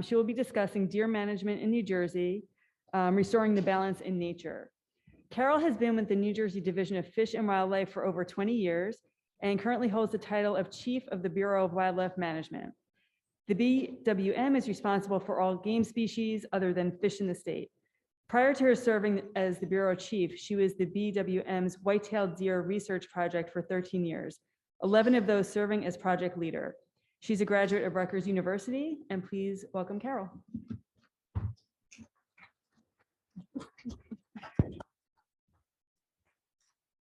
She will be discussing deer management in New Jersey, restoring the balance in nature. Carole has been with the New Jersey Division of Fish and Wildlife for over 20 years and currently holds the title of Chief of the Bureau of Wildlife Management. The BWM is responsible for all game species other than fish in the state. Prior to her serving as the Bureau Chief, she was the BWM's White-tailed Deer Research Project for 13 years, 11 of those serving as project leader. She's a graduate of Rutgers University, and please welcome Carole.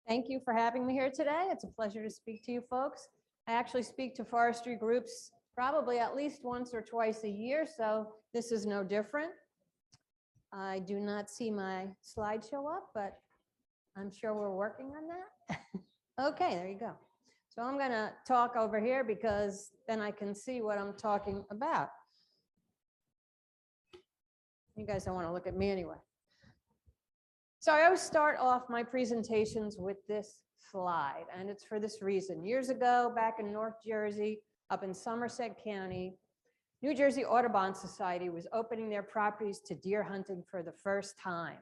Thank you for having me here today. It's a pleasure to speak to you folks. I actually speak to forestry groups probably at least once or twice a year, so this is no different. I do not see my slide show up, but I'm sure we're working on that. Okay, there you go. So I'm going to talk over here because then I can see what I'm talking about. You guys don't want to look at me anyway. So I always start off my presentations with this slide, and it's for this reason. Years ago, back in North Jersey, up in Somerset County, New Jersey Audubon Society was opening their properties to deer hunting for the first time.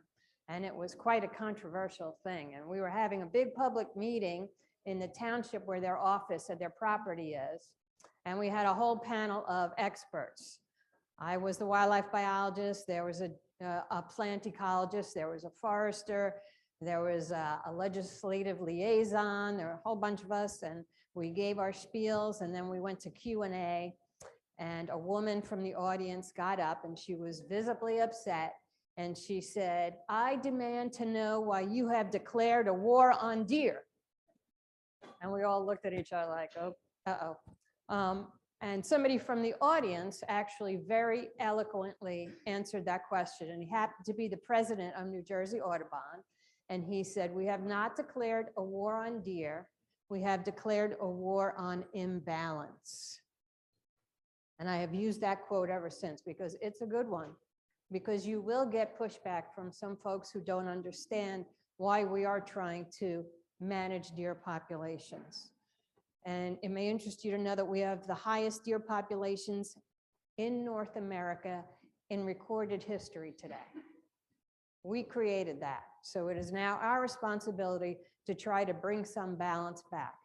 And it was quite a controversial thing. And we were having a big public meeting in the township where their office and their property is. And we had a whole panel of experts. I was the wildlife biologist. There was a plant ecologist. There was a forester. There was a legislative liaison. There were a whole bunch of us. And we gave our spiels. And then we went to Q&A. And a woman from the audience got up and she was visibly upset. And she said, "I demand to know why you have declared a war on deer." And we all looked at each other like, oh, uh-oh. And somebody from the audience actually very eloquently answered that question. And he happened to be the president of New Jersey Audubon. And he said, "We have not declared a war on deer. We have declared a war on imbalance." And I have used that quote ever since because it's a good one. Because you will get pushback from some folks who don't understand why we are trying to manage deer populations. And it may interest you to know that we have the highest deer populations in North America in recorded history today. We created that. So it is now our responsibility to try to bring some balance back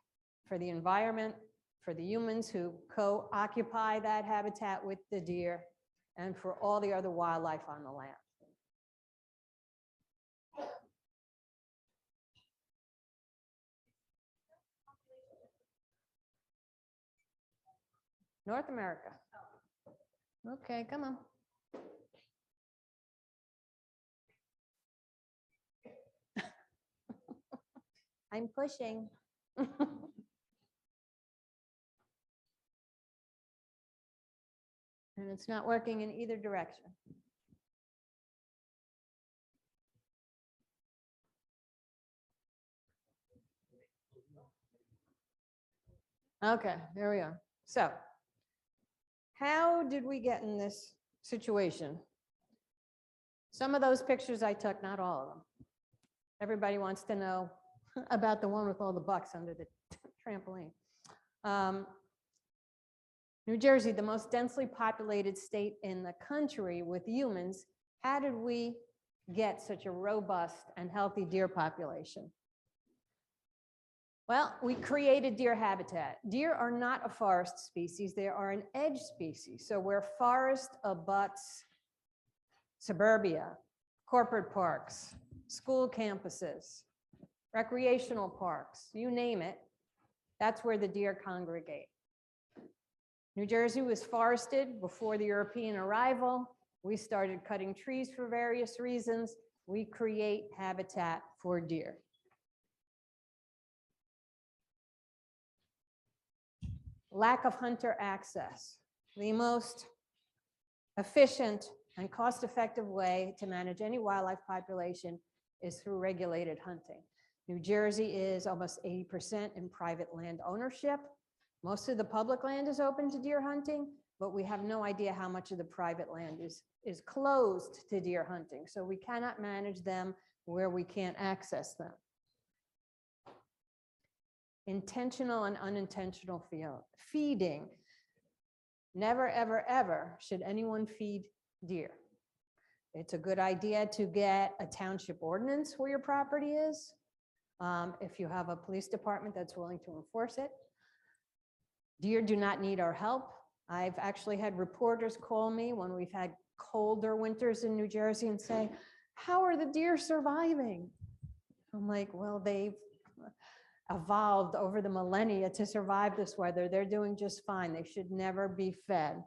for the environment, for the humans who co-occupy that habitat with the deer, and for all the other wildlife on the land. North America. Okay, come on. I'm pushing. And it's not working in either direction. Okay, there we are. So, how did we get in this situation? Some of those pictures I took, not all of them. Everybody wants to know about the one with all the bucks under the trampoline. New Jersey, the most densely populated state in the country with humans, how did we get such a robust and healthy deer population? Well, we created deer habitat. Deer are not a forest species, they are an edge species. So where forest abuts suburbia, corporate parks, school campuses, recreational parks, you name it, that's where the deer congregate. New Jersey was forested before the European arrival. We started cutting trees for various reasons. We create habitat for deer. Lack of hunter access. The most efficient and cost-effective way to manage any wildlife population is through regulated hunting. New Jersey is almost 80% in private land ownership. Most of the public land is open to deer hunting, but we have no idea how much of the private land is closed to deer hunting. So we cannot manage them where we can't access them. Intentional and unintentional feeding. Never, ever, ever should anyone feed deer. It's a good idea to get a township ordinance where your property is, if you have a police department that's willing to enforce it. Deer do not need our help. I've actually had reporters call me when we've had colder winters in New Jersey and say, how are the deer surviving? I'm like, well, they've evolved over the millennia to survive this weather. They're doing just fine. They should never be fed.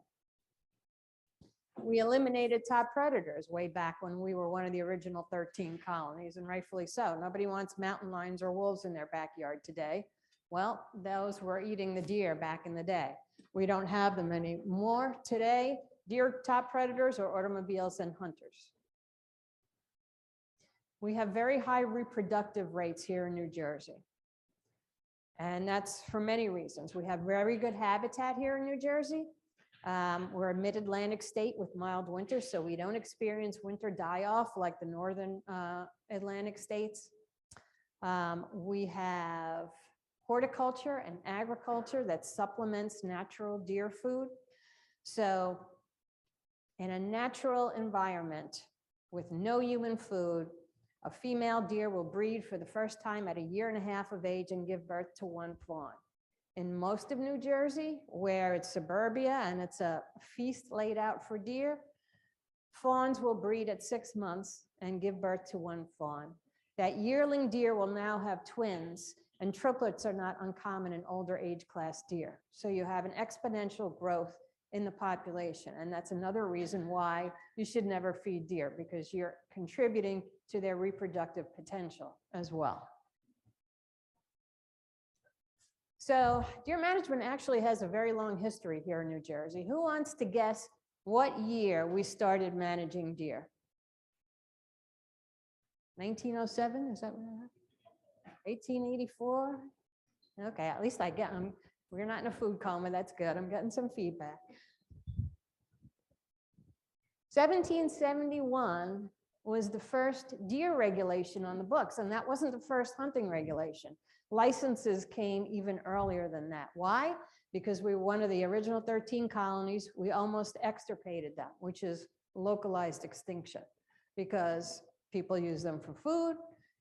We eliminated top predators way back when we were one of the original 13 colonies, and rightfully so. Nobody wants mountain lions or wolves in their backyard today. Well, those were eating the deer back in the day. We don't have them anymore today. Deer top predators are automobiles and hunters. We have very high reproductive rates here in New Jersey. And that's for many reasons. We have very good habitat here in New Jersey. We're a mid-Atlantic state with mild winters, so we don't experience winter die-off like the northern Atlantic states. We have horticulture and agriculture that supplements natural deer food. So in a natural environment with no human food, a female deer will breed for the first time at 1.5 years of age and give birth to 1 fawn. In most of New Jersey, where it's suburbia and it's a feast laid out for deer, fawns will breed at 6 months and give birth to 1 fawn. That yearling deer will now have twins, and triplets are not uncommon in older age class deer. So you have an exponential growth in the population. And that's another reason why you should never feed deer, because you're contributing to their reproductive potential as well. So deer management actually has a very long history here in New Jersey. Who wants to guess what year we started managing deer? 1907, is that what I heard? 1884? Okay, at least I get them. We're not in a food coma, that's good. I'm getting some feedback. 1771 was the first deer regulation on the books, and that wasn't the first hunting regulation. Licenses came even earlier than that. Why? Because we were one of the original 13 colonies. We almost extirpated them, which is localized extinction, because people use them for food.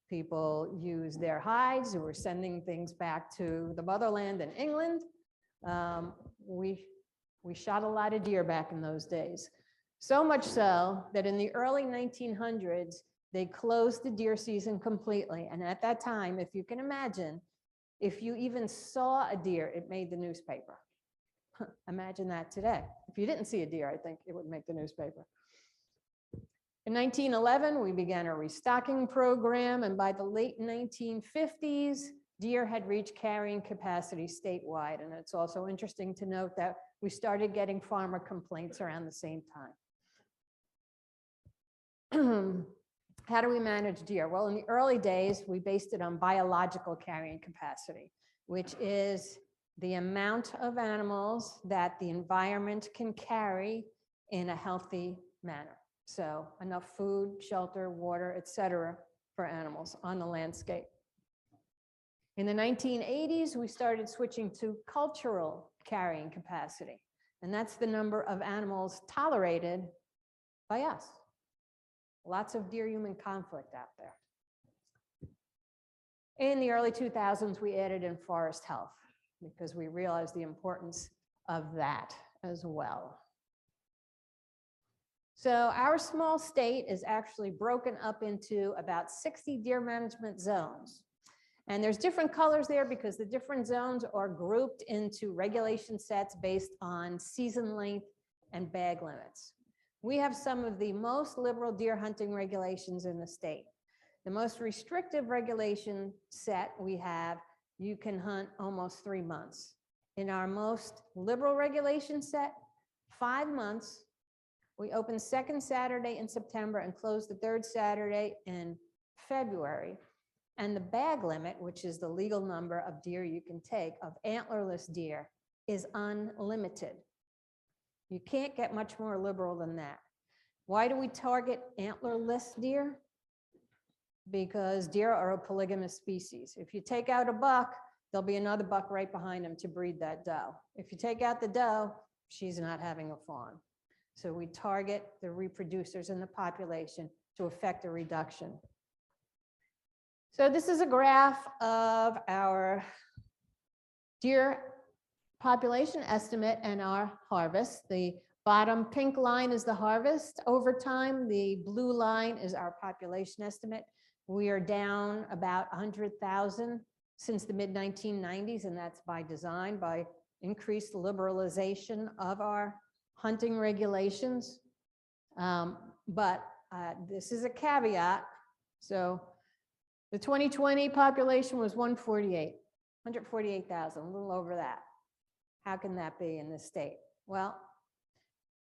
People use their hides who were sending things back to the motherland in England. We shot a lot of deer back in those days. So much so that in the early 1900s, they closed the deer season completely. And at that time, if you can imagine, if you even saw a deer, it made the newspaper. Imagine that today. If you didn't see a deer, I think it would make the newspaper. In 1911, we began a restocking program, and by the late 1950s, deer had reached carrying capacity statewide. And it's also interesting to note that we started getting farmer complaints around the same time. How do we manage deer? Well, in the early days, we based it on biological carrying capacity, which is the amount of animals that the environment can carry in a healthy manner. So enough food, shelter, water, et cetera, for animals on the landscape. In the 1980s, we started switching to cultural carrying capacity, and that's the number of animals tolerated by us. Lots of deer-human conflict out there. In the early 2000s, we added in forest health because we realized the importance of that as well. So our small state is actually broken up into about 60 deer management zones. And there's different colors there because the different zones are grouped into regulation sets based on season length and bag limits. We have some of the most liberal deer hunting regulations in the state. The most restrictive regulation set we have, you can hunt almost 3 months. In our most liberal regulation set, 5 months. We open second Saturday in September and close the third Saturday in February. And the bag limit, which is the legal number of deer you can take of antlerless deer, is unlimited. You can't get much more liberal than that. Why do we target antlerless deer? Because deer are a polygamous species. If you take out a buck, there'll be another buck right behind him to breed that doe. If you take out the doe, she's not having a fawn. So we target the reproducers in the population to effect a reduction. So this is a graph of our deer population estimate and our harvest. The bottom pink line is the harvest over time. The blue line is our population estimate. We are down about 100,000 since the mid-1990s, and that's by design, by increased liberalization of our hunting regulations. But this is a caveat. So the 2020 population was 148,000, a little over that. How can that be in this state? Well,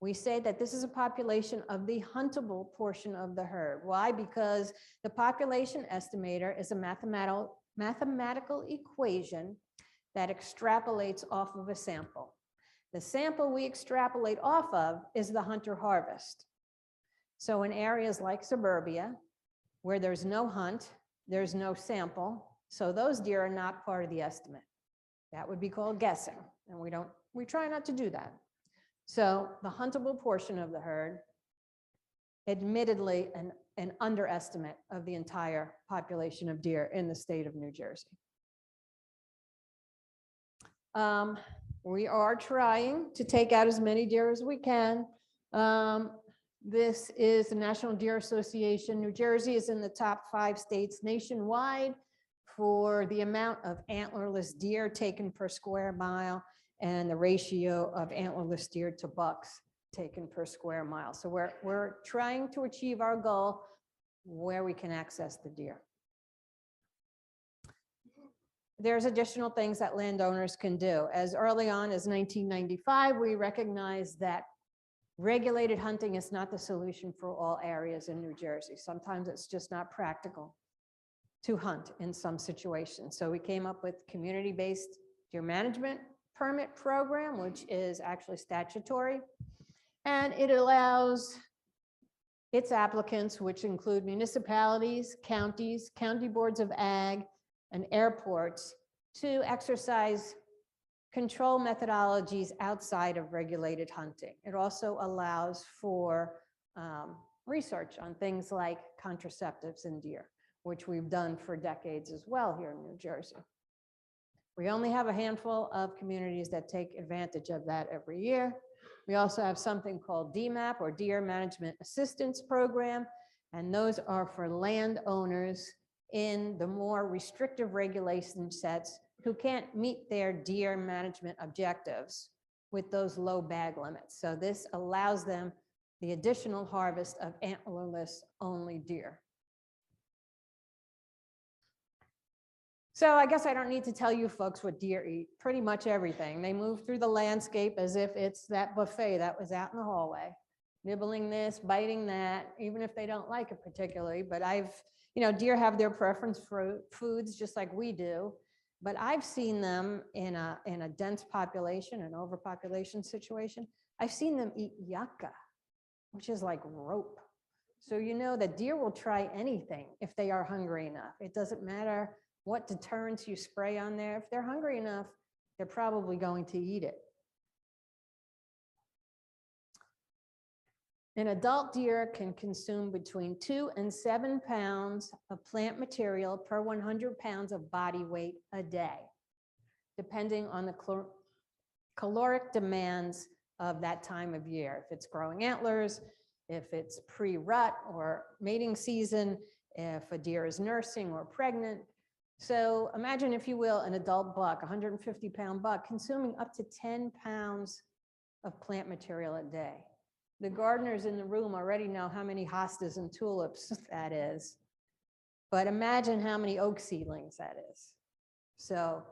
we say that this is a population of the huntable portion of the herd. Why? Because the population estimator is a mathematical equation that extrapolates off of a sample. The sample we extrapolate off of is the hunter harvest. So in areas like suburbia, where there's no hunt, there's no sample, so those deer are not part of the estimate. That would be called guessing, and we try not to do that. So the huntable portion of the herd, admittedly an underestimate of the entire population of deer in the state of New Jersey. We are trying to take out as many deer as we can. This is the National Deer Association. New Jersey is in the top 5 states nationwide for the amount of antlerless deer taken per square mile and the ratio of antlerless deer to bucks taken per square mile. So we're trying to achieve our goal where we can access the deer. There's additional things that landowners can do. As early on as 1995, we recognized that regulated hunting is not the solution for all areas in New Jersey. Sometimes it's just not practical to hunt in some situations. So we came up with community-based deer management permit program, which is actually statutory. And it allows its applicants, which include municipalities, counties, county boards of ag, and airports, to exercise control methodologies outside of regulated hunting. It also allows for research on things like contraceptives in deer, which we've done for decades as well here in New Jersey. We only have a handful of communities that take advantage of that every year. We also have something called DMAP, or Deer Management Assistance Program, and those are for landowners in the more restrictive regulation sets who can't meet their deer management objectives with those low bag limits. So this allows them the additional harvest of antlerless only deer. So I guess I don't need to tell you folks what deer eat. Pretty much everything. They move through the landscape as if it's that buffet that was out in the hallway, nibbling this, biting that, even if they don't like it particularly. But deer have their preference for foods just like we do. But I've seen them in a dense population, an overpopulation situation. I've seen them eat yucca, which is like rope. So you know that deer will try anything if they are hungry enough. It doesn't matter what deterrents you spray on there. If they're hungry enough, they're probably going to eat it. An adult deer can consume between 2 and 7 pounds of plant material per 100 pounds of body weight a day, depending on the caloric demands of that time of year. If it's growing antlers, if it's pre-rut or mating season, if a deer is nursing or pregnant. So imagine, if you will, an adult buck, 150-pound buck, consuming up to 10 pounds of plant material a day. The gardeners in the room already know how many hostas and tulips that is, but imagine how many oak seedlings that is. So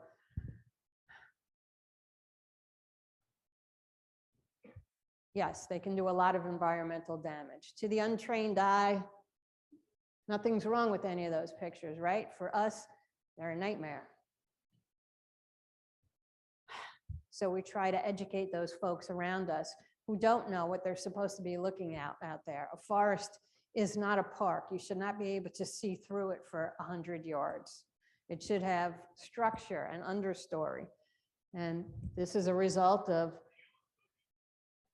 yes, they can do a lot of environmental damage. To the untrained eye, nothing's wrong with any of those pictures, right? For us, they're a nightmare. So we try to educate those folks around us who don't know what they're supposed to be looking out there. A forest is not a park. You should not be able to see through it for 100 yards. It should have structure and understory. And this is a result of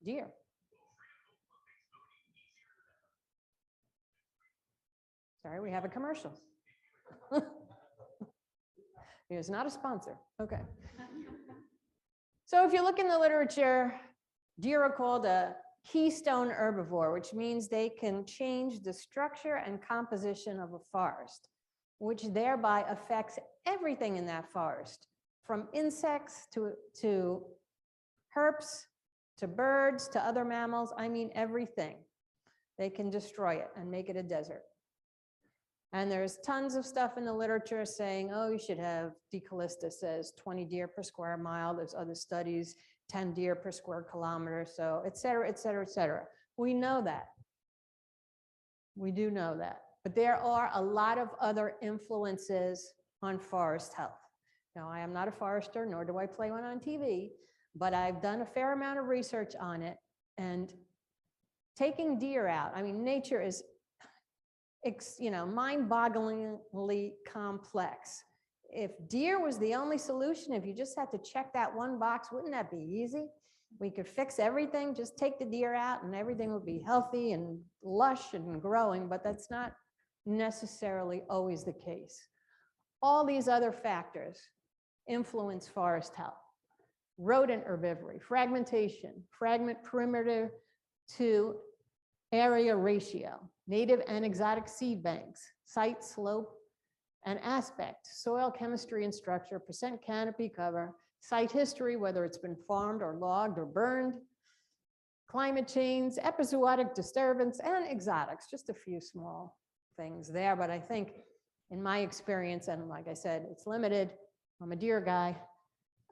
Deer. Sorry, we have a commercial. It's not a sponsor. Okay. So if you look in the literature, deer are called a keystone herbivore, which means they can change the structure and composition of a forest, which thereby affects everything in that forest, from insects to herps, to birds, to other mammals. I mean, everything. They can destroy it and make it a desert. And there's tons of stuff in the literature saying, oh, you should have, Decalista says 20 deer per square mile. There's other studies, 10 deer per square kilometer. So et cetera, et cetera, et cetera. We know that. We do know that. But there are a lot of other influences on forest health. Now, I am not a forester, nor do I play one on TV, but I've done a fair amount of research on it. And taking deer out, I mean, nature is mind-bogglingly complex. If deer was the only solution, if you just had to check that one box, wouldn't that be easy? We could fix everything, just take the deer out and everything would be healthy and lush and growing, but that's not necessarily always the case. All these other factors influence forest health. Rodent herbivory, fragmentation, fragment perimeter to area ratio, native and exotic seed banks, site, slope, and aspect, soil chemistry and structure, percent canopy cover, site history, whether it's been farmed or logged or burned, climate change, epizootic disturbance, and exotics, just a few small things there. But I think in my experience, and like I said, it's limited, I'm a deer guy,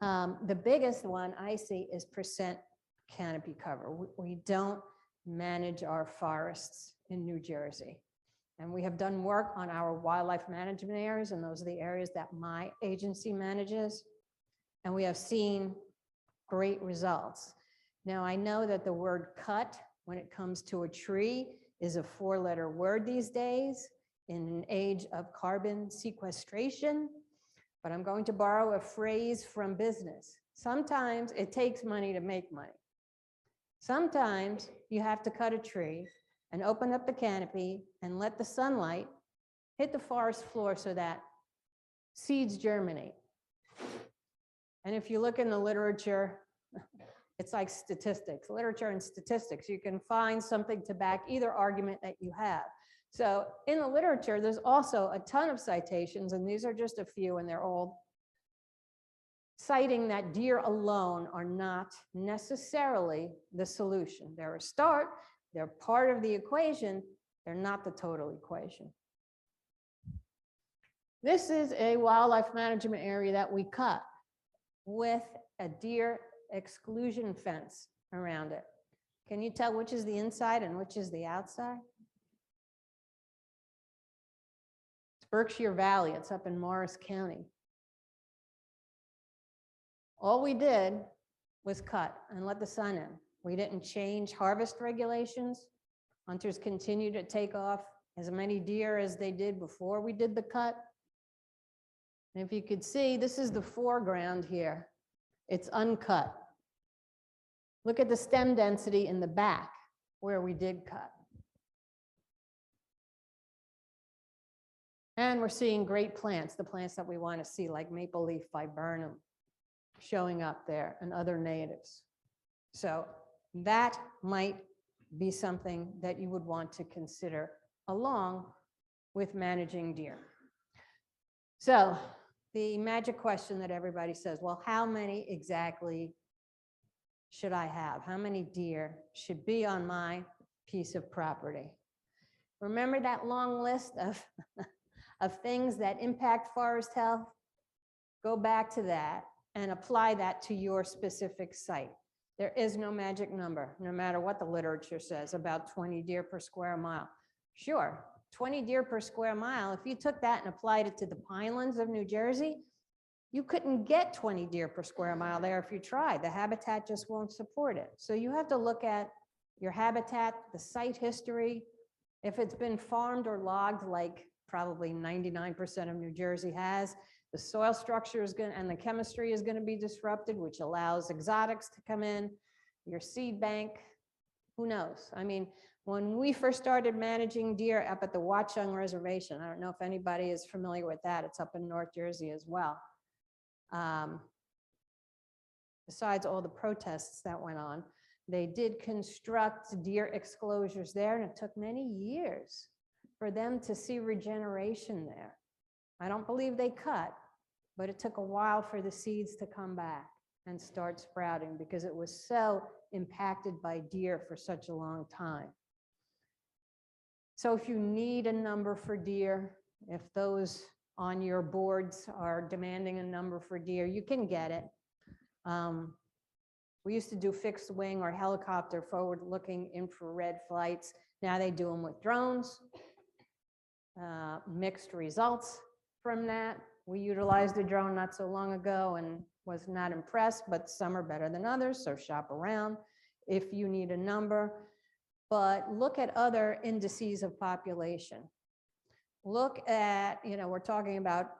the biggest one I see is percent canopy cover. We don't manage our forests in New Jersey. And we have done work on our wildlife management areas, and those are the areas that my agency manages. And we have seen great results. Now, I know that the word cut, when it comes to a tree, is a 4-letter word these days in an age of carbon sequestration, but I'm going to borrow a phrase from business. Sometimes it takes money to make money. Sometimes you have to cut a tree and open up the canopy and let the sunlight hit the forest floor so that seeds germinate. And if you look in the literature, it's like statistics, literature and statistics. You can find something to back either argument that you have. So in the literature, there's also a ton of citations, and these are just a few, and they're all citing that deer alone are not necessarily the solution. They're a start, they're part of the equation, they're not the total equation. This is a wildlife management area that we cut with a deer exclusion fence around it. Can you tell which is the inside and which is the outside? It's Berkshire Valley, it's up in Morris County. All we did was cut and let the sun in. We didn't change harvest regulations. Hunters continue to take off as many deer as they did before we did the cut. And if you could see, this is the foreground here. It's uncut. Look at the stem density in the back where we did cut. And we're seeing great plants, the plants that we want to see, like maple leaf viburnum showing up there and other natives. So that might be something that you would want to consider along with managing deer. So the magic question that everybody says, well, how many exactly should I have? How many deer should be on my piece of property? Remember that long list of things that impact forest health? Go back to that and apply that to your specific site. There is no magic number, no matter what the literature says about 20 deer per square mile. Sure, 20 deer per square mile, if you took that and applied it to the pinelands of New Jersey, you couldn't get 20 deer per square mile there if you tried. The habitat just won't support it. So you have to look at your habitat, the site history. If it's been farmed or logged, like probably 99% of New Jersey has, the soil structure is going to, and the chemistry is going to be disrupted, which allows exotics to come in. Your seed bank Who knows? I mean, when we first started managing deer up at the Watchung Reservation, I don't know if anybody is familiar with that. It's up in North Jersey as well. Besides all the protests that went on, they did construct deer exclosures there, and it took many years for them to see regeneration there. I don't believe they cut, but it took a while for the seeds to come back and start sprouting because it was so impacted by deer for such a long time. So if you need a number for deer, if those on your boards are demanding a number for deer, you can get it. We used to do fixed wing or helicopter forward-looking infrared flights. Now they do them with drones. Mixed results from that. We utilized a drone not so long ago and was not impressed, but some are better than others, so shop around if you need a number. But look at other indices of population. Look at, we're talking about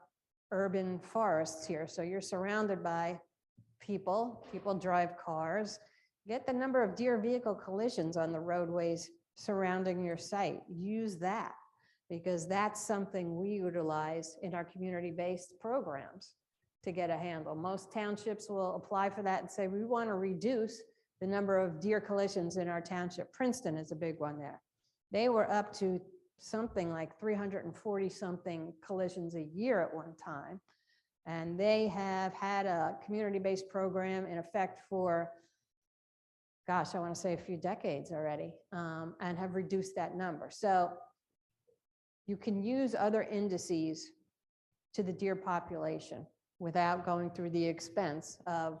urban forests here, so you're surrounded by people drive cars. Get the number of deer vehicle collisions on the roadways surrounding your site. Use that, because that's something we utilize in our community-based programs to get a handle. Most townships will apply for that and say, we want to reduce the number of deer collisions in our township. Princeton is a big one there. They were up to something like 340 something collisions a year at one time. And they have had a community-based program in effect for, gosh, I want to say a few decades already, and have reduced that number. So you can use other indices to the deer population without going through the expense of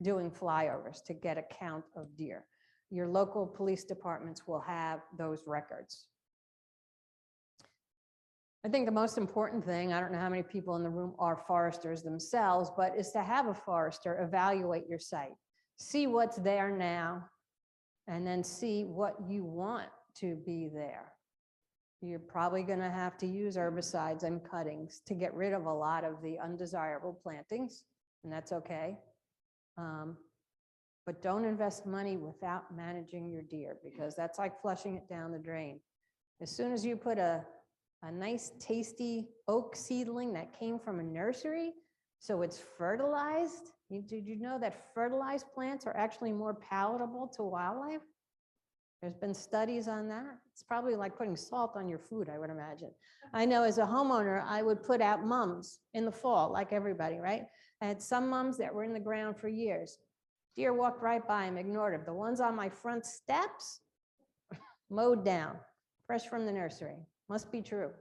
doing flyovers to get a count of deer. Your local police departments will have those records. I think the most important thing, I don't know how many people in the room are foresters themselves, but is to have a forester evaluate your site. See what's there now, and then see what you want to be there. You're probably going to have to use herbicides and cuttings to get rid of a lot of the undesirable plantings, and that's okay. But don't invest money without managing your deer, because that's like flushing it down the drain. As soon as you put a nice tasty oak seedling that came from a nursery, so it's fertilized. Did you know that fertilized plants are actually more palatable to wildlife? There's been studies on that. It's probably like putting salt on your food, I would imagine. I know as a homeowner, I would put out mums in the fall, like everybody, right? I had some mums that were in the ground for years. Deer walked right by them, ignored them. The ones on my front steps, mowed down, fresh from the nursery. Must be true.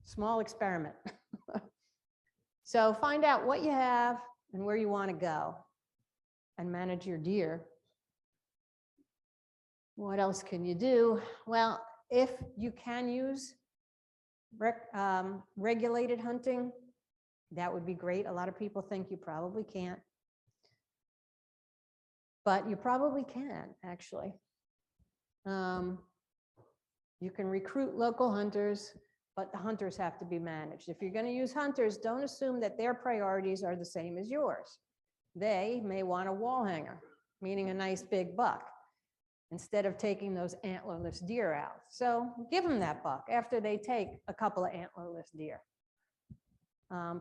Small experiment. So find out what you have and where you want to go and manage your deer. What else can you do? Well, if you can use regulated hunting, that would be great. A lot of people think you probably can't, but you probably can, actually. You can recruit local hunters, but the hunters have to be managed. If you're going to use hunters, don't assume that their priorities are the same as yours. They may want a wall hanger, meaning a nice big buck, instead of taking those antlerless deer out. So give them that buck after they take a couple of antlerless deer.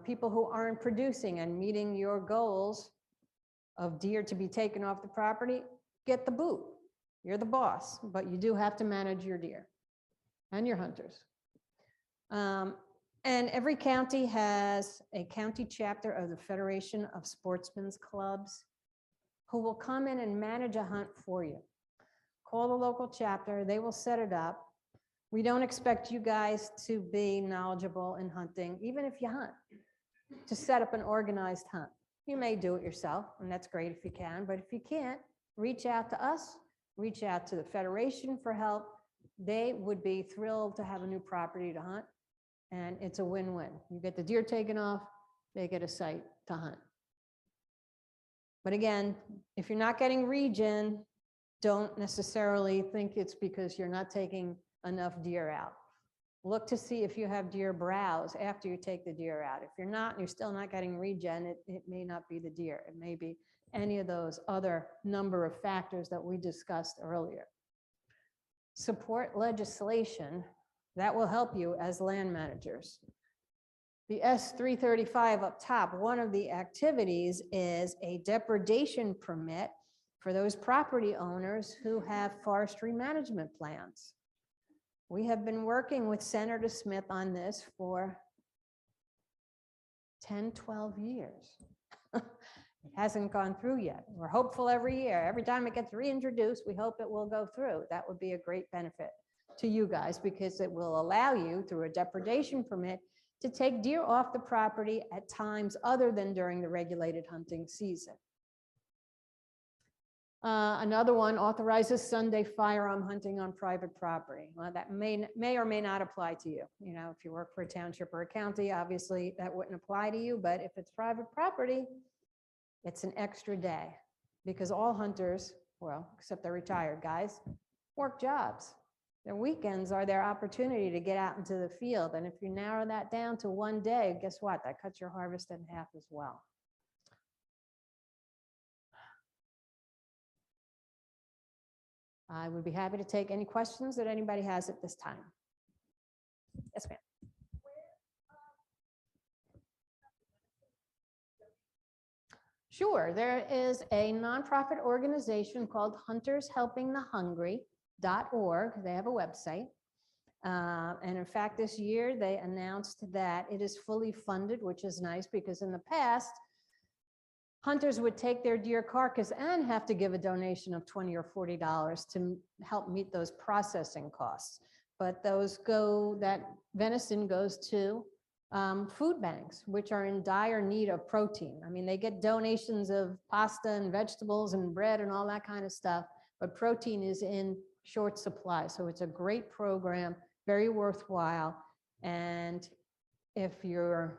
People who aren't producing and meeting your goals of deer to be taken off the property, get the boot. You're the boss, but you do have to manage your deer and your hunters. And every county has a county chapter of the Federation of Sportsmen's Clubs who will come in and manage a hunt for you. Call the local chapter, they will set it up. We don't expect you guys to be knowledgeable in hunting, even if you hunt, to set up an organized hunt. You may do it yourself, and that's great if you can, but if you can't, reach out to us, reach out to the Federation for help. They would be thrilled to have a new property to hunt, and it's a win-win. You get the deer taken off, they get a site to hunt. But again, if you're not getting regen, don't necessarily think it's because you're not taking enough deer out. Look to see if you have deer browse after you take the deer out. If you're not and you're still not getting regen, it may not be the deer. It may be any of those other number of factors that we discussed earlier. support legislation that will help you as land managers. The S335 up top, one of the activities is a depredation permit for those property owners who have forestry management plans. We have been working with Senator Smith on this for 10, 12 years. It hasn't gone through yet. We're hopeful every year. Every time it gets reintroduced, we hope it will go through. That would be a great benefit to you guys because it will allow you through a depredation permit to take deer off the property at times other than during the regulated hunting season. Another one authorizes Sunday firearm hunting on private property. Well, that may or may not apply to you. You know, if you work for a township or a county, obviously that wouldn't apply to you, but if it's private property, it's an extra day because all hunters, well, except the retired guys, work jobs. Their weekends are their opportunity to get out into the field. And if you narrow that down to one day, guess what? That cuts your harvest in half as well. I would be happy to take any questions that anybody has at this time. Yes, ma'am. Sure, there is a nonprofit organization called huntershelpingthehungry.org. They have a website. And in fact, this year they announced that it is fully funded, which is nice because in the past, hunters would take their deer carcass and have to give a donation of $20 or $40 to help meet those processing costs. But that venison goes to food banks, which are in dire need of protein. I mean, they get donations of pasta and vegetables and bread and all that kind of stuff, but protein is in short supply. So it's a great program, very worthwhile. And if you're,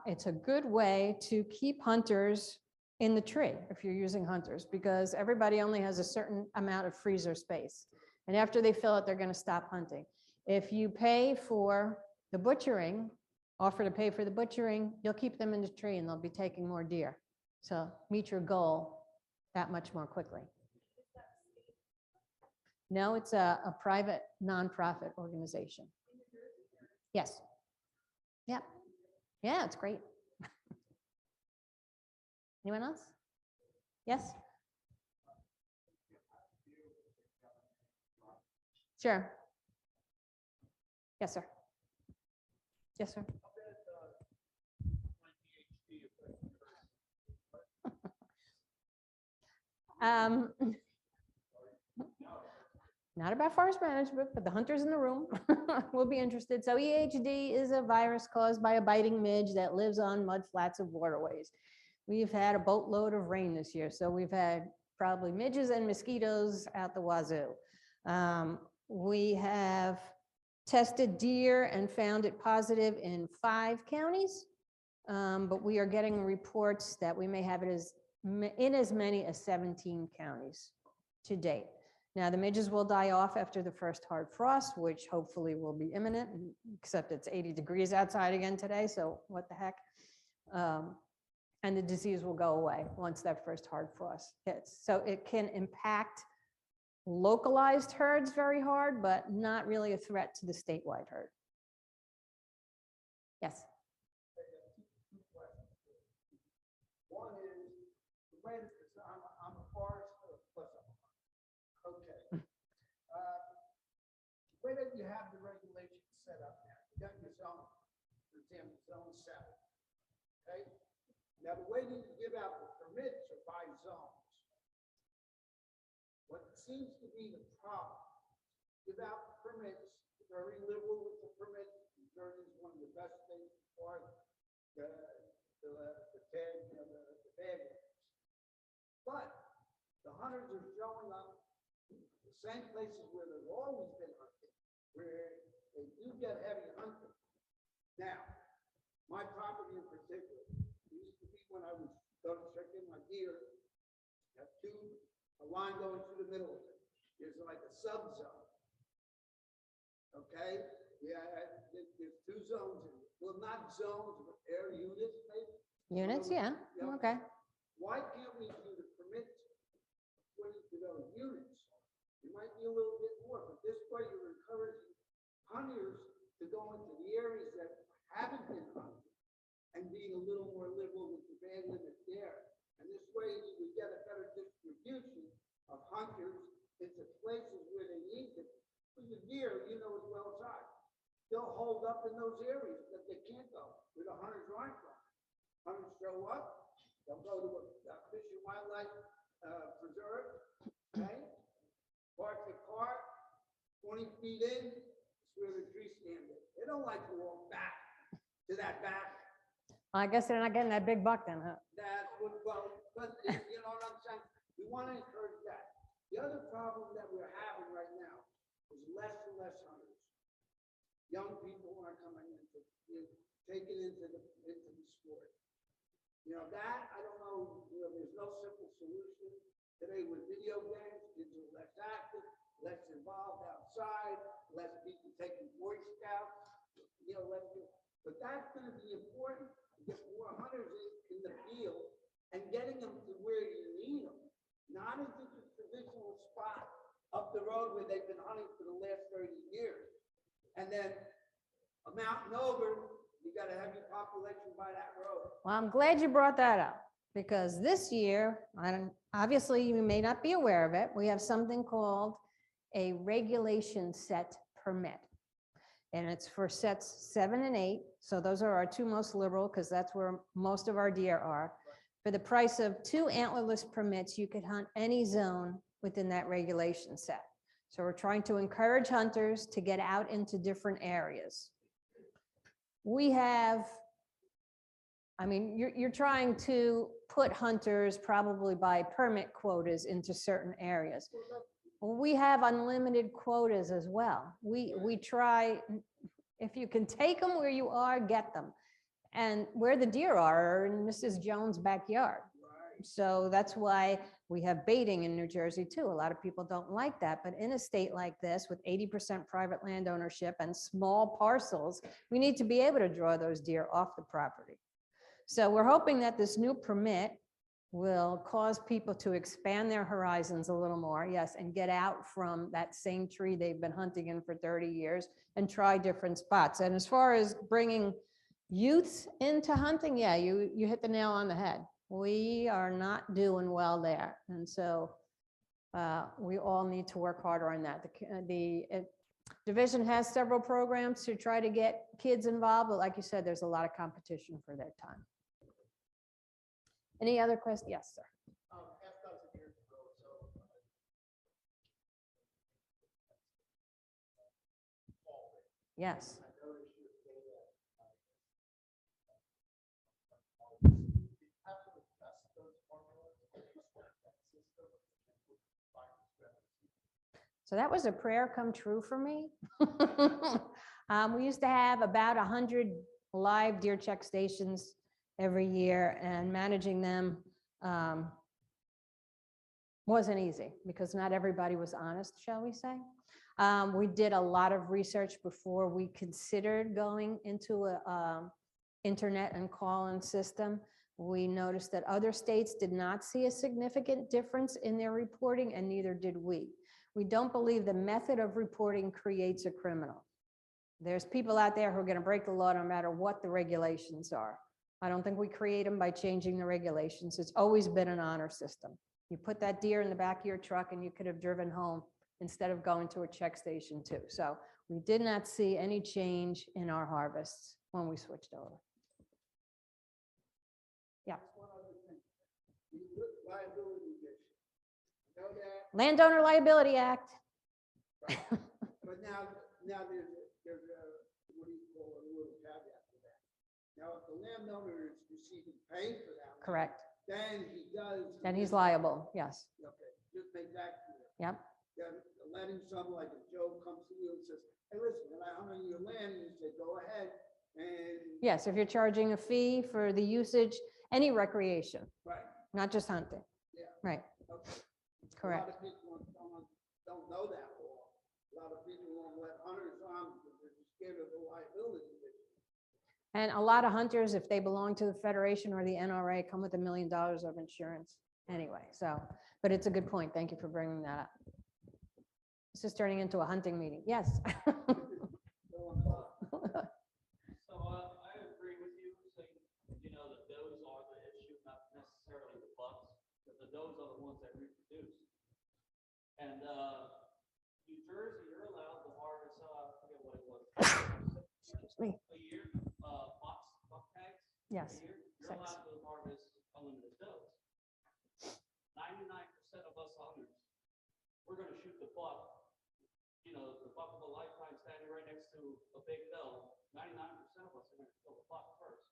it's a good way to keep hunters in the tree if you're using hunters, because everybody only has a certain amount of freezer space. And after they fill it, they're going to stop hunting. If you pay for the butchering, offer to pay for the butchering, you'll keep them in the tree and they'll be taking more deer. So meet your goal that much more quickly. No, it's a private nonprofit organization. Yes. Yep. Yeah, it's great. Anyone else? Yes? Sure. Yes, sir. Yes, sir. Not about forest management, but the hunters in the room will be interested. So EHD is a virus caused by a biting midge that lives on mud flats of waterways. We've had a boatload of rain this year, so we've had probably midges and mosquitoes out the wazoo. We have tested deer and found it positive in 5 counties, but we are getting reports that we may have it in as many as 17 counties to date. Now, the midges will die off after the first hard frost, which hopefully will be imminent, except it's 80 degrees outside again today, so what the heck. And the disease will go away once that first hard frost hits. So it can impact localized herds very hard, but not really a threat to the statewide herd. Yes. One is the way that I'm a forest plus okay. The way that you have the regulations set up now, you got your zone, for example, zone 7. Okay. Now the way that you give out the permits are by zones. What seems to be the problem, give out permits, very liberal with the permits. New Jersey is one of the best states for the bad ones. But the hunters are showing up the same places where they've always been hunting, where they do get heavy hunting. Now, my property in particular used to be when I was going to check in my deer, have a line going through the middle of it. There's like a sub-zone. Okay? Yeah, there's 2 zones in it. Well, not zones, but air units, maybe. Units, yeah. Okay. Why can't we do the permits according to those units? It might be a little go into the areas that haven't been hunted and being a little more liberal with the ban limit there. And this way you would get a better distribution of hunters into places where they need them. Because the deer, you know as well as I, they'll hold up in those areas that they can't go, where the hunters aren't from. Hunters show up, they'll go to a Fish and Wildlife preserve, okay? Park the car, 20 feet in, it's where the tree stand is. They don't like to walk back to that back. I guess they're not getting that big buck then, huh? That would, well, but you know what I'm saying? We want to encourage that. The other problem that we're having right now is less and less hunters. Young people are coming into, taking into the sport. You know, that, I don't know, there's no simple solution. Today with video games, kids are less active, less involved outside, less people taking Boy Scouts, but that's gonna be important, to get more hunters in the field and getting them to where you need them, not into the traditional spot up the road where they've been hunting for the last 30 years. And then a mountain over, you got a heavy population by that road. Well, I'm glad you brought that up because this year, obviously you may not be aware of it, we have something called a regulation set permit. And it's for sets 7 and 8. So those are our two most liberal because that's where most of our deer are. For the price of 2 antlerless permits, you could hunt any zone within that regulation set. So we're trying to encourage hunters to get out into different areas. We have, I mean, you're trying to put hunters probably by permit quotas into certain areas. We have unlimited quotas as well. We try, if you can take them where you are, get them. And where the deer are in Mrs. Jones' backyard. So that's why we have baiting in New Jersey too. A lot of people don't like that, but in a state like this with 80% private land ownership and small parcels, we need to be able to draw those deer off the property. So we're hoping that this new permit will cause people to expand their horizons a little more, yes, and get out from that same tree they've been hunting in for 30 years and try different spots. And as far as bringing youths into hunting, yeah, you hit the nail on the head. We are not doing well there. And so we all need to work harder on that. The division has several programs to try to get kids involved, but like you said, there's a lot of competition for their time. Any other questions? Yes, sir. Yes. So that was a prayer come true for me. We used to have about 100 live deer check stations every year, and managing them wasn't easy because not everybody was honest, shall we say. We did a lot of research before we considered going into a internet and call-in system. We noticed that other states did not see a significant difference in their reporting, and neither did we. We don't believe the method of reporting creates a criminal. There's people out there who are going to break the law no matter what the regulations are. I don't think we create them by changing the regulations. It's always been an honor system. You put that deer in the back of your truck and you could have driven home instead of going to a check station too. So we did not see any change in our harvests when we switched over. Yeah. One other thing. The liability issue. You know that? Landowner Liability Act. Right. But now there's a, what do you call it, a little caveat to that. Now, if the landowner is receiving pay for that. Correct. Then he does. Then he's liable, yes. Okay, just make that clear. Yep. Then letting someone like a Joe comes to you and says, hey, listen, when I hunt on your land, and you say, go ahead, and. Yes, if you're charging a fee for the usage, any recreation, Right, not just hunting. yeah. Right, Okay. correct. A lot of people don't know that law. A lot of people won't let hunters on because they're scared of the liability issue. And a lot of hunters, if they belong to the Federation or the NRA, come with $1 million of insurance anyway. So, but it's a good point. Thank you for bringing that up. This is turning into a hunting meeting. Yes. me. A year, buck tags? Yes, A year, you're 6. allowed to harvest unlimited does. 99% of us hunters, we're gonna shoot the buck, you know, the buck of a lifetime standing right next to a big doe. 99% of us are gonna kill the buck first.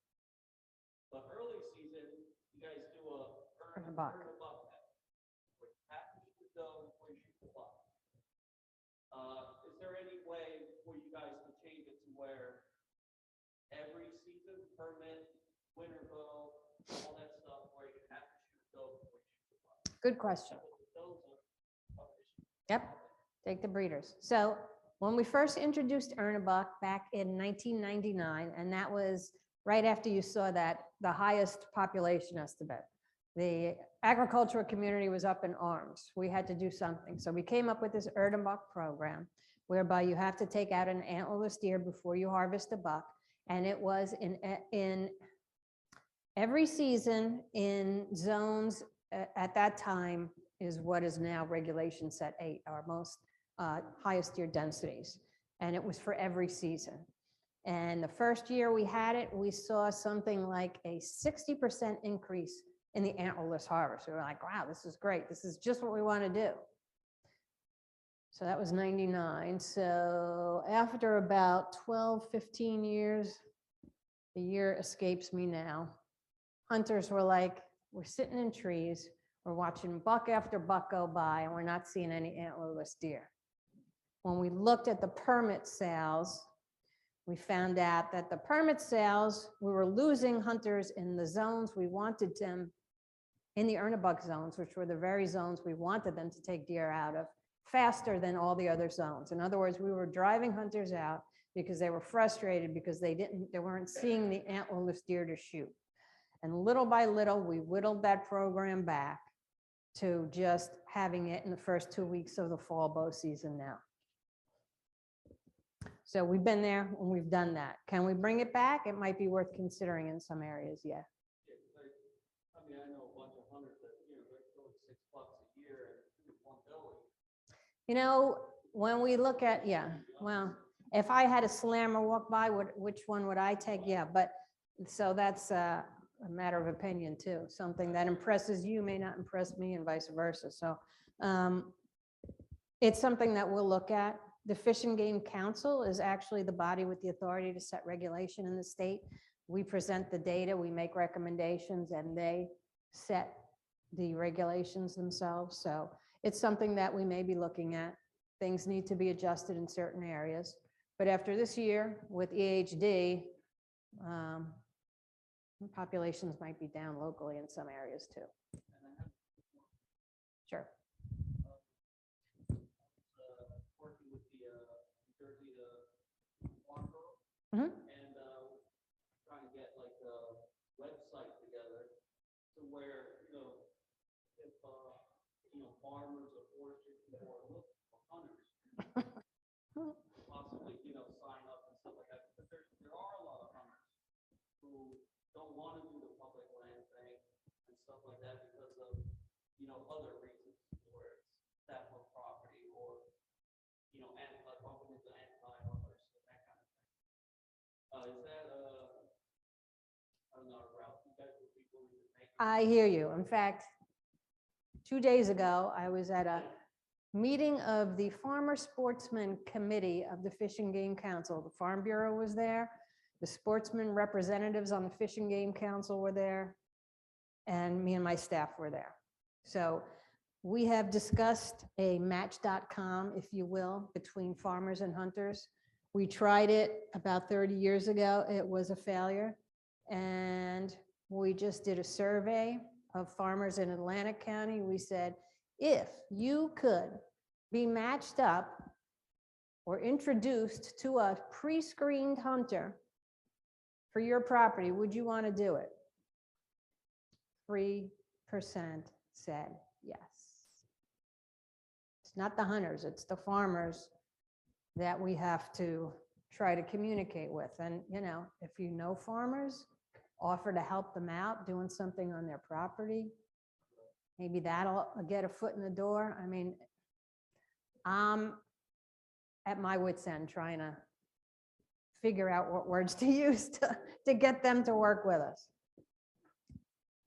But early season, you guys do Earn a buck. tag, where you have to shoot the doe before you shoot the buck. Is there any way for you guys to change it to where every season, permit, winter bow, all that stuff, where you have to shoot the doe before you shoot the buck? Good question. Those are fishing. Yep, take the breeders. So when we first introduced Earn a Buck back in 1999, and that was right after you saw that, the highest population estimate, the agricultural community was up in arms. We had to do something. So we came up with this Earn a Buck program, whereby you have to take out an antlerless deer before you harvest a buck. And it was in every season in zones at that time is what is now regulation set 8, our most highest deer densities. And it was for every season. And the first year we had it, we saw something like a 60% increase in the antlerless harvest. We were like, wow, this is great. This is just what we want to do. So that was 99. So after about 12, 15 years, the year escapes me now, hunters were like, we're sitting in trees, we're watching buck after buck go by, and we're not seeing any antlerless deer. When we looked at the permit sales, we found out that the permit sales, we were losing hunters in the zones we wanted them, in the Earn a Buck zones, which were the very zones we wanted them to take deer out of, faster than all the other zones. In other words, we were driving hunters out because they were frustrated because they weren't seeing the antlerless deer to shoot. And little by little, we whittled that program back to just having it in the first 2 weeks of the fall bow season now. So we've been there and we've done that. Can we bring it back? It might be worth considering in some areas, yeah. I mean, I know a bunch of hunters that, you know, they're killing $6 a year and one doe. You know, when we look at, yeah, well, if I had a slammer walk by, which one would I take? Yeah, but so that's a matter of opinion too. Something that impresses you may not impress me and vice versa. So it's something that we'll look at. The Fish and Game Council is actually the body with the authority to set regulation in the state. We present the data, we make recommendations, and they set the regulations themselves. So it's something that we may be looking at. Things need to be adjusted in certain areas. But after this year with EHD, populations might be down locally in some areas too. Sure. Working with the New Jersey Farm Bureau, Mhm. and trying to get like a website together to where, you know, if you know, farmers or foresters or look for hunters possibly, you know, sign up and stuff like that. But there are a lot of hunters who don't want to do the public land thing and stuff like that because of, you know, other reasons, where it's theft of property or, you know, and like bumping into anti-hunters, that kind of thing. Is that I don't know, a route you guys would be willing to take? I hear you. In fact, 2 days ago, I was at a meeting of the Farmer Sportsman Committee of the Fish and Game Council. The Farm Bureau was there. The sportsman representatives on the Fish and Game Council were there. And me and my staff were there. So we have discussed a match.com, if you will, between farmers and hunters. We tried it about 30 years ago. It was a failure. And we just did a survey of farmers in Atlantic County. We said, if you could be matched up or introduced to a pre-screened hunter for your property, would you want to do it? 3% said yes. It's not the hunters, it's the farmers that we have to try to communicate with. And, you know, if you know farmers, offer to help them out doing something on their property. Maybe that'll get a foot in the door. I mean, I'm at my wit's end trying to figure out what words to use to get them to work with us.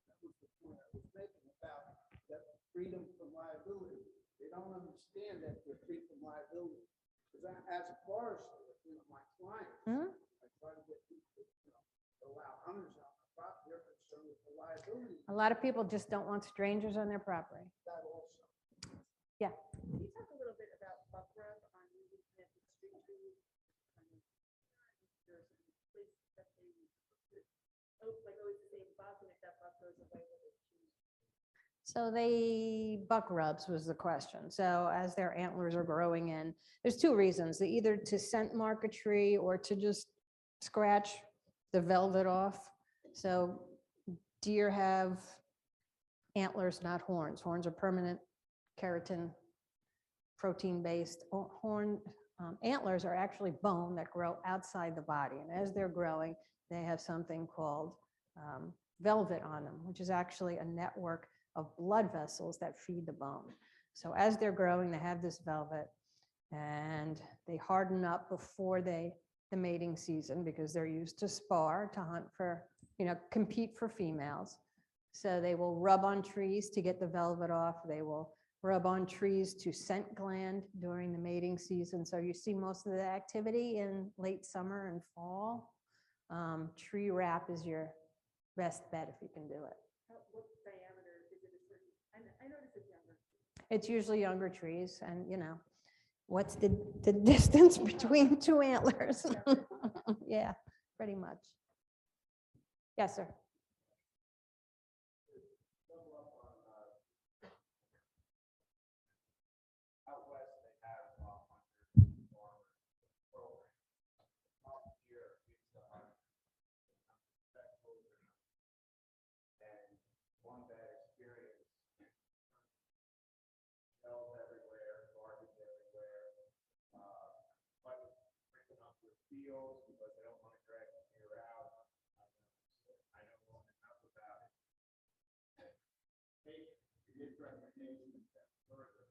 That was the point I was making about that freedom from liability. They don't understand that they're free from liability. Because as a forester, my clients, Mhm. I try to get people to allow hunters on the property, they're concerned with the liability. A lot of people just don't want strangers on their property. That also. Yeah. Can you talk a little bit about buck rub on newly planted street trees? There's some places that they, like always the same buck, and if that buck goes away, will they choose? So they, buck rubs was the question. So as their antlers are growing in, there's two reasons. Either to scent mark a tree or to just scratch the velvet off. So deer have antlers, not horns. Horns are permanent keratin, protein-based. Antlers are actually bone that grow outside the body. And as they're growing, they have something called velvet on them, which is actually a network of blood vessels that feed the bone. So as they're growing, they have this velvet and they harden up before the mating season because they're used to spar, to hunt for, compete for females. So they will rub on trees to get the velvet off. They will rub on trees to scent gland during the mating season. So you see most of the activity in late summer and fall. Tree wrap is your best bet if you can do it. What diameter is it a certain, I noticed it's younger. It's usually younger trees and, what's the distance between two antlers? Yeah, pretty much. Yes, sir. Out west, they have hunters, farmers, program. Up here, it's the hunt. And one bad experience. Shells everywhere, garbage everywhere. But breaking up with fields because they don't want to drag the deer out. I know more enough about it. Take his recommendation a step further.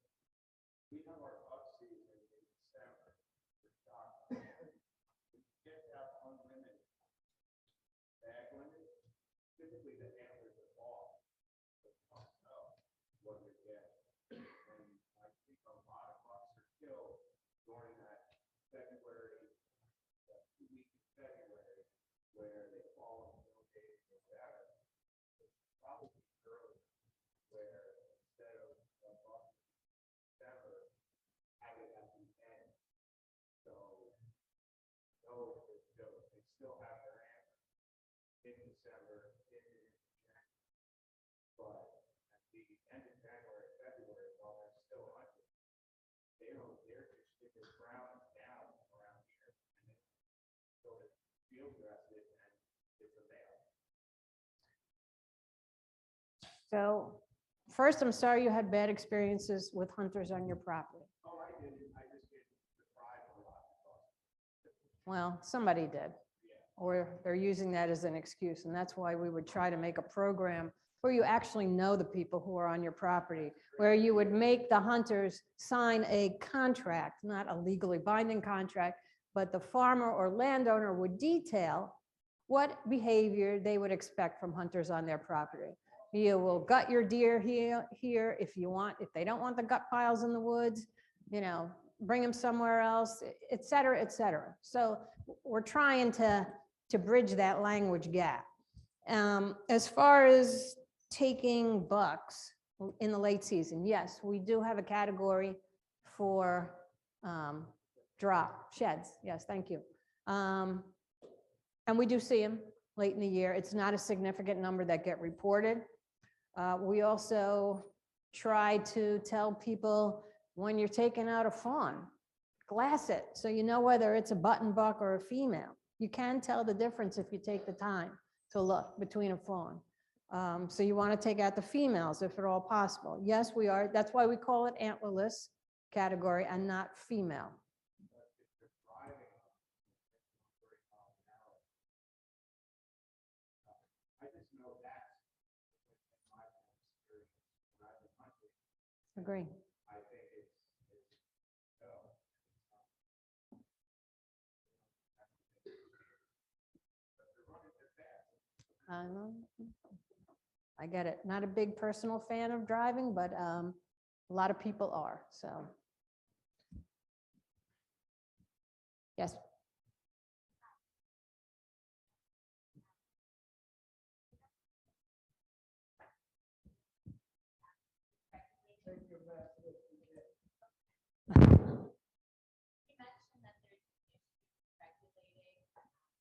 We have our buck season in December for stock. We get to have unlimited bag limit. Typically, the antlers are off. But you don't know what you're getting. And I think a lot of bucks are killed during that February, that 2 weeks in February, where they fall in the days or better. It's probably early, where instead of a buck December, have it at the end. So, no, they still have their antlers in December, in January. But at the end of January, February, while they're still hunting, they're just sticking browns down around here. And then so it's field dressed and it's a male. So first, I'm sorry you had bad experiences with hunters on your property. Oh, I didn't. I just get deprived a lot. Well, somebody did, or they're using that as an excuse. And that's why we would try to make a program where you actually know the people who are on your property, where you would make the hunters sign a contract, not a legally binding contract, but the farmer or landowner would detail what behavior they would expect from hunters on their property. You will gut your deer here if you want, if they don't want the gut piles in the woods, bring them somewhere else, et cetera, et cetera. So we're trying to bridge that language gap. As far as taking bucks in the late season, yes, we do have a category for drop sheds. Yes, thank you. And we do see them late in the year. It's not a significant number that get reported. We also try to tell people when you're taking out a fawn, glass it so you know whether it's a button buck or a female. You can tell the difference if you take the time to look between a fawn. So you want to take out the females if at all possible. Yes, we are. That's why we call it antlerless category and not female. I just know that's my experience when I've been hunting. Agree. I think it's no. I know. I get it. Not a big personal fan of driving, but a lot of people are, so. Yes. You mentioned that there's issues regulating properties,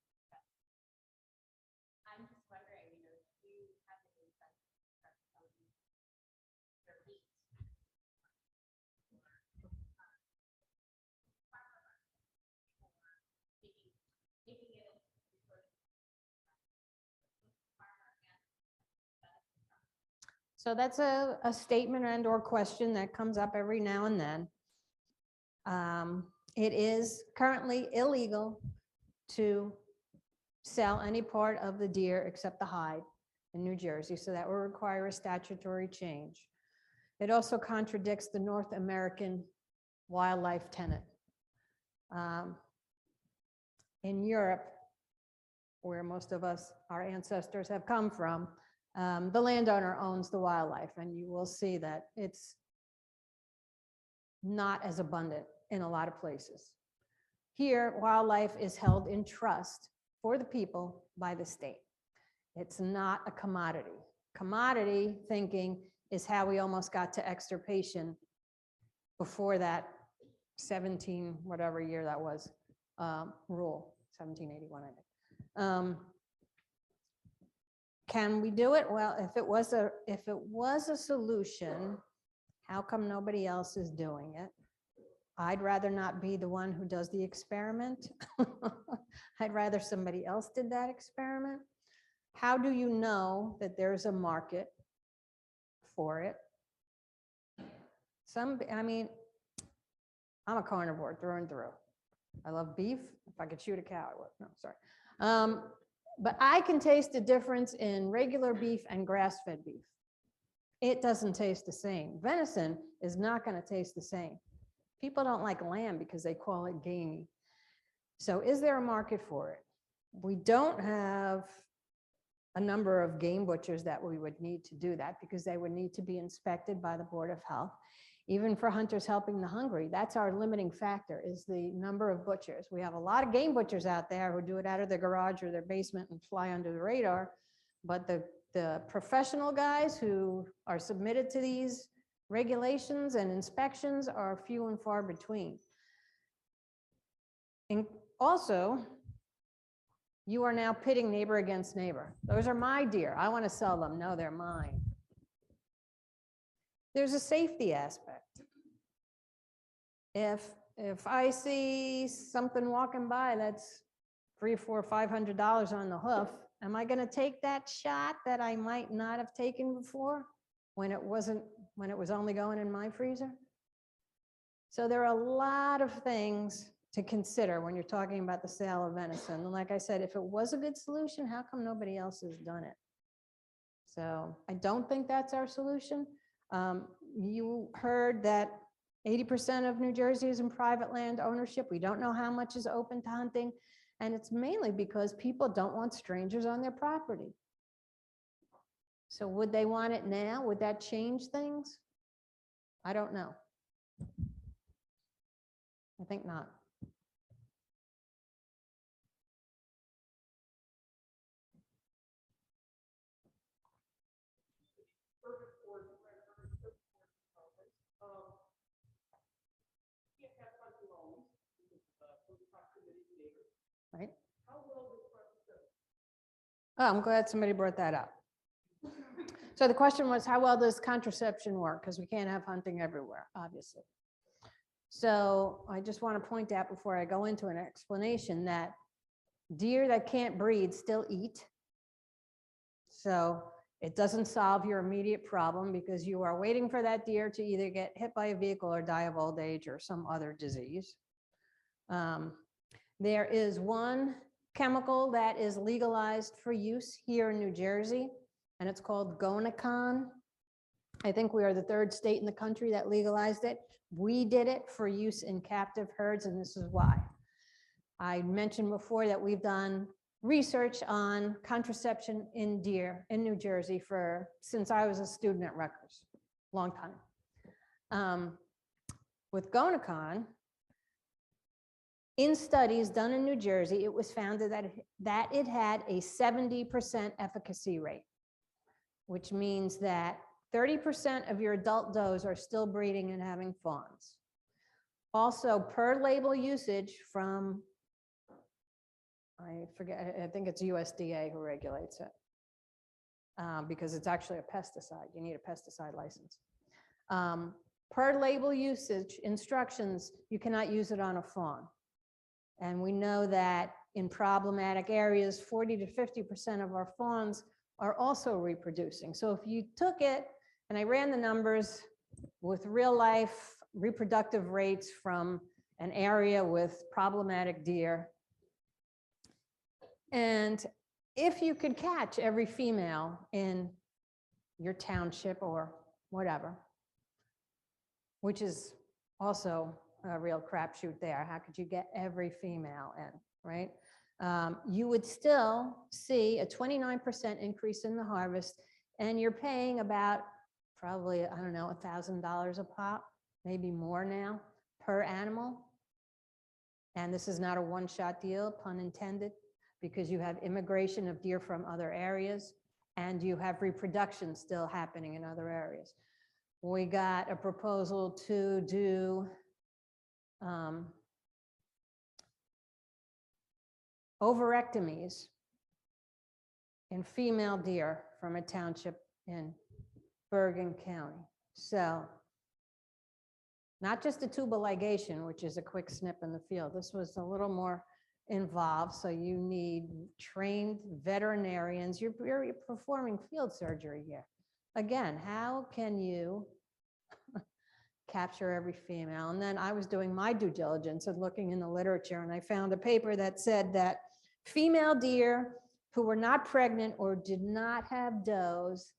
right kind of here. I'm just wondering, do you have any insight their needs? Making it So that's a statement and or question that comes up every now and then. It is currently illegal to sell any part of the deer except the hide in New Jersey, so that will require a statutory change. It also contradicts the North American wildlife tenet. In Europe, where most of us, our ancestors have come from, the landowner owns the wildlife, and you will see that it's not as abundant in a lot of places. Here, wildlife is held in trust for the people by the state. It's not a commodity. Commodity thinking is how we almost got to extirpation before that 17, whatever year that was, rule, 1781, I think. Can we do it? Well, if it was a solution, how come nobody else is doing it? I'd rather not be the one who does the experiment. I'd rather somebody else did that experiment. How do you know that there's a market for it? I mean, I'm a carnivore through and through. I love beef. If I could shoot a cow, I would. No, sorry. But I can taste the difference in regular beef and grass-fed beef. It doesn't taste the same. Venison is not going to taste the same. People don't like lamb because they call it gamey. So is there a market for it? We don't have a number of game butchers that we would need to do that, because they would need to be inspected by the Board of Health. Even for Hunters Helping the Hungry, that's our limiting factor, is the number of butchers. We have a lot of game butchers out there who do it out of their garage or their basement and fly under the radar. But the professional guys who are submitted to these regulations and inspections are few and far between. And also, you are now pitting neighbor against neighbor. Those are my deer. I want to sell them. No, they're mine. There's a safety aspect. If I see something walking by that's $300, $400, $500 on the hoof, am I going to take that shot that I might not have taken before when it was only going in my freezer? So there are a lot of things to consider when you're talking about the sale of venison. And like I said, if it was a good solution, how come nobody else has done it? So I don't think that's our solution. You heard that 80% of New Jersey is in private land ownership. We don't know how much is open to hunting. And it's mainly because people don't want strangers on their property. So would they want it now? Would that change things? I don't know. I think not. Right? Oh, I'm glad somebody brought that up. So the question was, how well does contraception work? Because we can't have hunting everywhere, obviously. So I just want to point out before I go into an explanation that deer that can't breed still eat. So it doesn't solve your immediate problem, because you are waiting for that deer to either get hit by a vehicle or die of old age or some other disease. There is one chemical that is legalized for use here in New Jersey, and it's called Gonacon. I think we are the third state in the country that legalized it. We did it for use in captive herds, and this is why. I mentioned before that we've done research on contraception in deer in New Jersey since I was a student at Rutgers, long time. With Gonacon, in studies done in New Jersey, it was found that it had a 70% efficacy rate, which means that 30% of your adult does are still breeding and having fawns. Also, per label usage from, I forget, I think it's USDA who regulates it, because it's actually a pesticide. You need a pesticide license. Per label usage instructions, you cannot use it on a fawn. And we know that in problematic areas, 40 to 50% of our fawns are also reproducing. So if you took it, and I ran the numbers with real life reproductive rates from an area with problematic deer, and if you could catch every female in your township or whatever, which is also a real crapshoot there. How could you get every female in, right? You would still see a 29% increase in the harvest, and you're paying about probably, I don't know, $1,000 a pop, maybe more now, per animal. And this is not a one-shot deal, pun intended, because you have immigration of deer from other areas, and you have reproduction still happening in other areas. We got a proposal to do ovarectomies in female deer from a township in Bergen County. So not just a tubal ligation, which is a quick snip in the field. This was a little more involved. So you need trained veterinarians. You're performing field surgery here. Again, how can you capture every female? And then I was doing my due diligence and looking in the literature, and I found a paper that said that female deer who were not pregnant or did not have does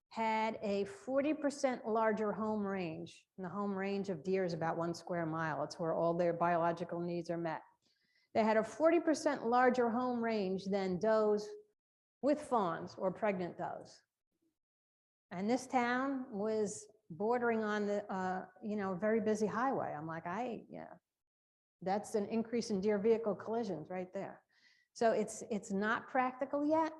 had a 40% larger home range. And the home range of deer is about 1 square mile. It's where all their biological needs are met. They had a 40% larger home range than does with fawns or pregnant does. And this town was bordering on the, very busy highway. I'm like, that's an increase in deer vehicle collisions right there. So it's not practical yet.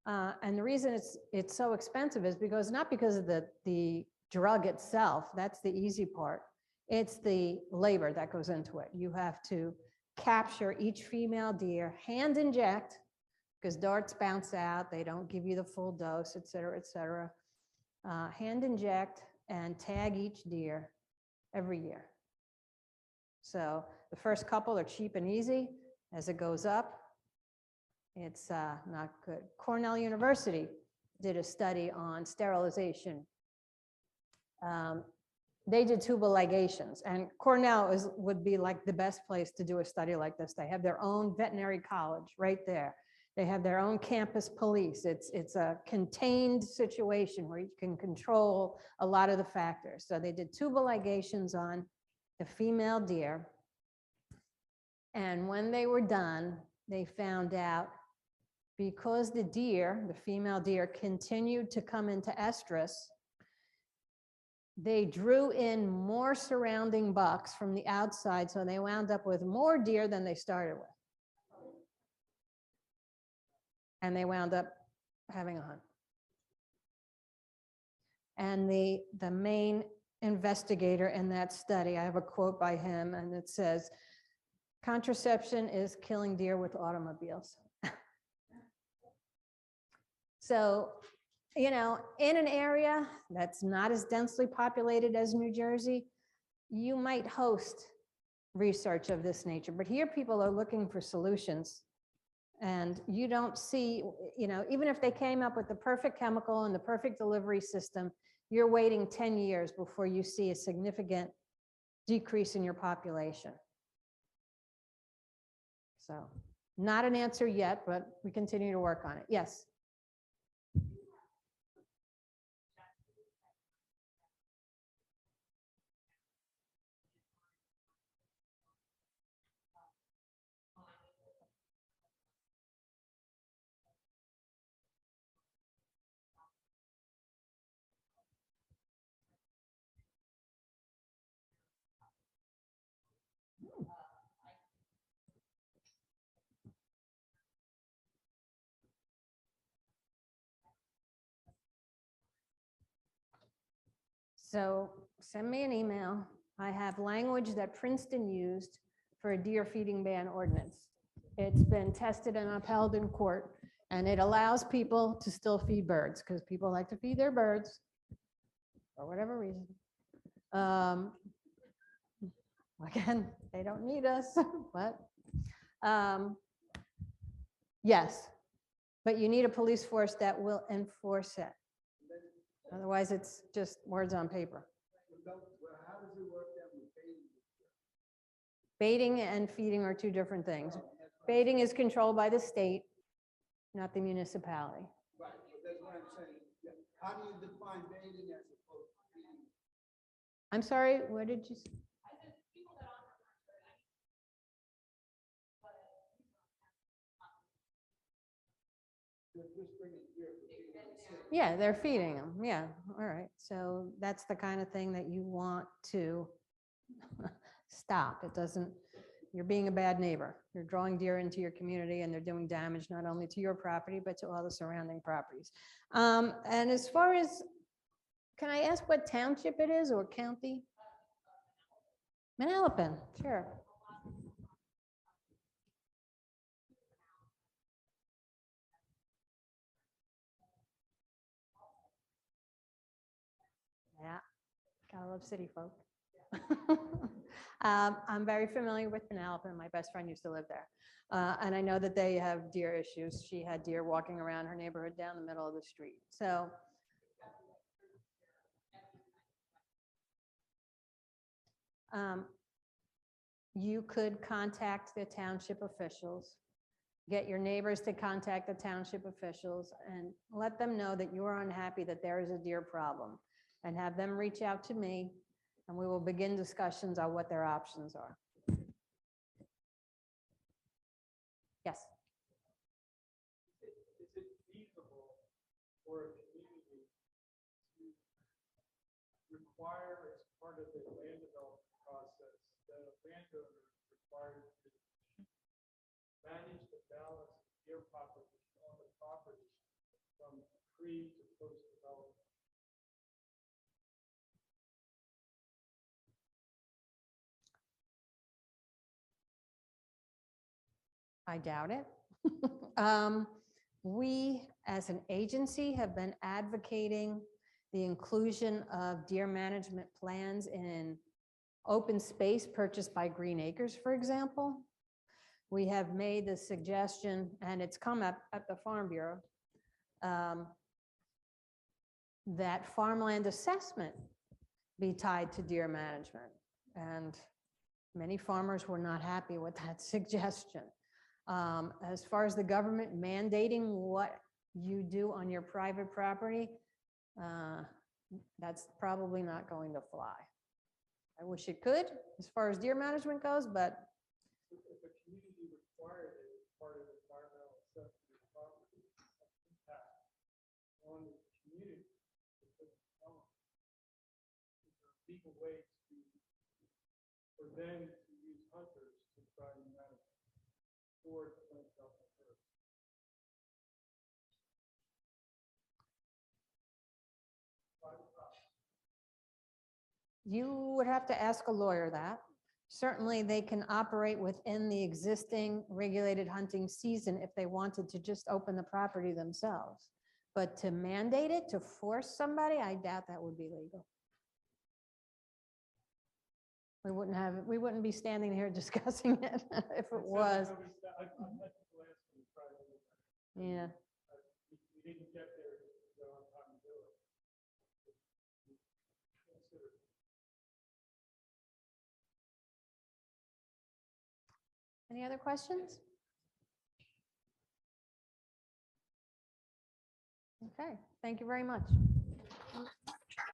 And the reason it's so expensive is not because of the drug itself. That's the easy part. It's the labor that goes into it. You have to capture each female deer, hand inject, because darts bounce out. They don't give you the full dose, et cetera, et cetera. Hand inject and tag each deer every year. So the first couple are cheap and easy. As it goes up, it's not good. Cornell University did a study on sterilization. They did tubal ligations, and Cornell would be like the best place to do a study like this. They have their own veterinary college right there. They have their own campus police. It's a contained situation where you can control a lot of the factors. So they did tubal ligations on the female deer. And when they were done, they found out because the female deer continued to come into estrus, they drew in more surrounding bucks from the outside. So they wound up with more deer than they started with. And they wound up having a hunt. And the main investigator in that study, I have a quote by him, and it says, "Contraception is killing deer with automobiles." So, in an area that's not as densely populated as New Jersey, you might host research of this nature. But here people are looking for solutions. And you don't see, even if they came up with the perfect chemical and the perfect delivery system, you're waiting 10 years before you see a significant decrease in your population. So not an answer yet, but we continue to work on it. Yes. So send me an email. I have language that Princeton used for a deer feeding ban ordinance. It's been tested and upheld in court, and it allows people to still feed birds because people like to feed their birds for whatever reason. Again, they don't need us, but yes, but you need a police force that will enforce it. Otherwise, it's just words on paper. Well, how does it work then with baiting? Baiting and feeding are two different things. Baiting is controlled by the state, not the municipality. Right, but that's what I'm saying. Yeah. How do you define baiting as opposed to feeding? I'm sorry, what did you? They're just bringing deer for feeding the sick. Yeah, they're feeding them. Yeah, all right. So that's the kind of thing that you want to stop. It doesn't, you're being a bad neighbor. You're drawing deer into your community and they're doing damage not only to your property, but to all the surrounding properties. And as far as, can I ask what township it is or county? Manalapan, sure. Yeah, gotta love city folk. I'm very familiar with Manalapan. My best friend used to live there. And I know that they have deer issues. She had deer walking around her neighborhood down the middle of the street. So you could contact the township officials, get your neighbors to contact the township officials and let them know that you are unhappy that there is a deer problem and have them reach out to me and we will begin discussions on what their options are. Yes. Is it feasible for a community to require as part of the land development process that a landowner is required to manage the balance of deer population on the property from pre to post development? I doubt it. We, as an agency, have been advocating the inclusion of deer management plans in open space purchased by Green Acres, for example. We have made the suggestion, and it's come up at the Farm Bureau, that farmland assessment be tied to deer management. And many farmers were not happy with that suggestion. As far as the government mandating what you do on your private property, that's probably not going to fly. I wish it could, as far as deer management goes, but If a community required it as part of environmental assessment of property, impact on the community, is there legal ways for them to use hunters to try and manage or plant out the first? you would have to ask a lawyer that. Certainly, they can operate within the existing regulated hunting season if they wanted to just open the property themselves. But to mandate it, to force somebody, I doubt that would be legal. We wouldn't be standing here discussing it if it was. Yeah. We didn't get there because we don't have time to do it. Consider it. Any other questions? Okay, thank you very much.